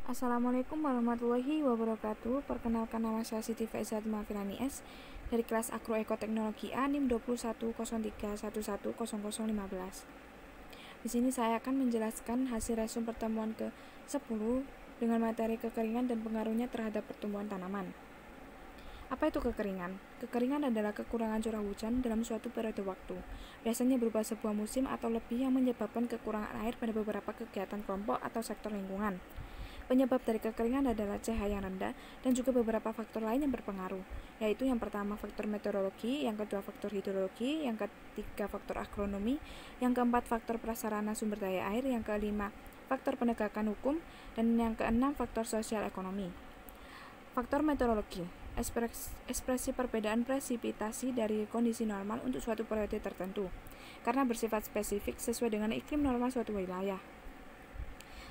Assalamualaikum warahmatullahi wabarakatuh. Perkenalkan, nama saya Siti Faizat Mafirani S dari kelas Agroekoteknologi A NIM 2103110015. Di sini saya akan menjelaskan hasil resum pertemuan ke-10 dengan materi kekeringan dan pengaruhnya terhadap pertumbuhan tanaman. Apa itu kekeringan? Kekeringan adalah kekurangan curah hujan dalam suatu periode waktu, biasanya berupa sebuah musim atau lebih yang menyebabkan kekurangan air pada beberapa kegiatan kelompok atau sektor lingkungan. Penyebab dari kekeringan adalah CH yang rendah dan juga beberapa faktor lain yang berpengaruh, yaitu yang pertama faktor meteorologi, yang kedua faktor hidrologi, yang ketiga faktor agronomi, yang keempat faktor prasarana sumber daya air, yang kelima faktor penegakan hukum, dan yang keenam faktor sosial ekonomi. Faktor meteorologi, ekspresi perbedaan presipitasi dari kondisi normal untuk suatu periode tertentu, karena bersifat spesifik sesuai dengan iklim normal suatu wilayah.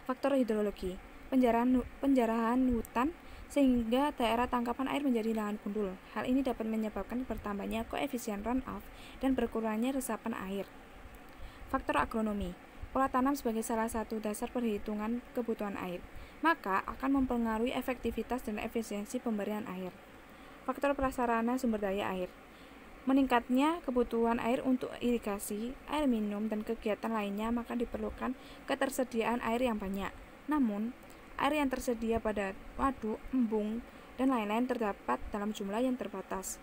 Faktor hidrologi, penjarahan hutan sehingga daerah tangkapan air menjadi lahan gundul. Hal ini dapat menyebabkan bertambahnya koefisien runoff dan berkurangnya resapan air. Faktor agronomi, pola tanam sebagai salah satu dasar perhitungan kebutuhan air, maka akan mempengaruhi efektivitas dan efisiensi pemberian air. Faktor prasarana sumber daya air, meningkatnya kebutuhan air untuk irigasi, air minum, dan kegiatan lainnya, maka diperlukan ketersediaan air yang banyak. Namun, air yang tersedia pada waduk, embung, dan lain-lain terdapat dalam jumlah yang terbatas.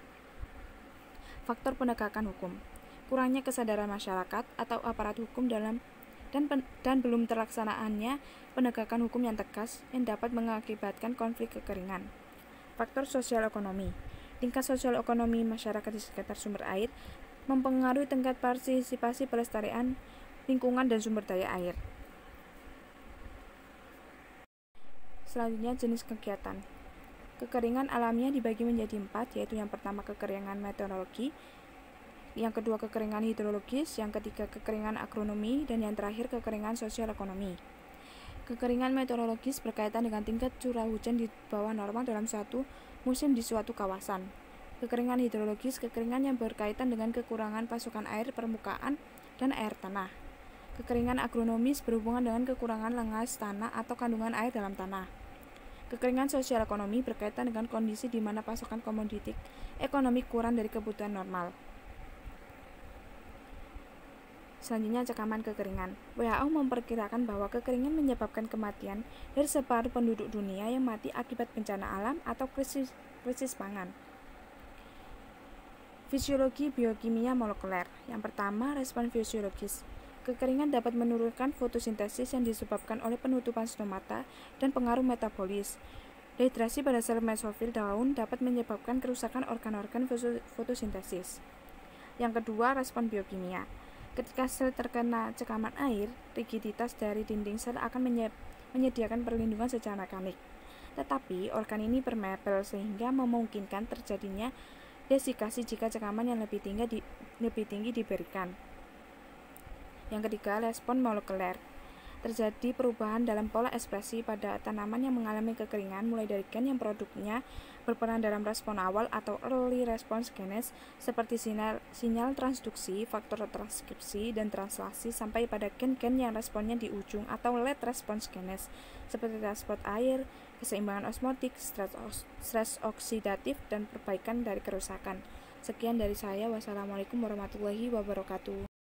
Faktor penegakan hukum, kurangnya kesadaran masyarakat atau aparat hukum dan belum terlaksanaannya penegakan hukum yang tegas yang dapat mengakibatkan konflik kekeringan. Faktor sosial ekonomi, tingkat sosial ekonomi masyarakat di sekitar sumber air mempengaruhi tingkat partisipasi pelestarian lingkungan dan sumber daya air. Selanjutnya, jenis kegiatan. Kekeringan alamiah dibagi menjadi 4, yaitu yang pertama kekeringan meteorologi, yang kedua kekeringan hidrologis, yang ketiga kekeringan agronomi, dan yang terakhir kekeringan sosial ekonomi. Kekeringan meteorologis berkaitan dengan tingkat curah hujan di bawah normal dalam suatu musim di suatu kawasan. Kekeringan hidrologis, kekeringan yang berkaitan dengan kekurangan pasokan air permukaan dan air tanah. Kekeringan agronomis berhubungan dengan kekurangan lengas tanah atau kandungan air dalam tanah. Kekeringan sosial ekonomi berkaitan dengan kondisi di mana pasokan komoditi ekonomi kurang dari kebutuhan normal. Selanjutnya, cekaman kekeringan. WHO memperkirakan bahwa kekeringan menyebabkan kematian dari separuh penduduk dunia yang mati akibat bencana alam atau krisis pangan. Fisiologi biokimia molekuler. Yang pertama, respon fisiologis. Kekeringan dapat menurunkan fotosintesis yang disebabkan oleh penutupan stomata dan pengaruh metabolis. Dehidrasi pada sel mesofil daun dapat menyebabkan kerusakan organ-organ fotosintesis. Yang kedua, respon biokimia. Ketika sel terkena cekaman air, rigiditas dari dinding sel akan menyediakan perlindungan secara mekanik. Tetapi organ ini permeabel sehingga memungkinkan terjadinya desikasi jika cekaman yang lebih tinggi diberikan. Yang ketiga, respon molekuler. Terjadi perubahan dalam pola ekspresi pada tanaman yang mengalami kekeringan, mulai dari gen yang produknya berperan dalam respon awal atau early response genes seperti sinyal transduksi, faktor transkripsi, dan translasi, sampai pada gen-gen yang responnya di ujung atau late response genes seperti transport air, keseimbangan osmotik, stres oksidatif, dan perbaikan dari kerusakan. Sekian dari saya. Wassalamualaikum warahmatullahi wabarakatuh.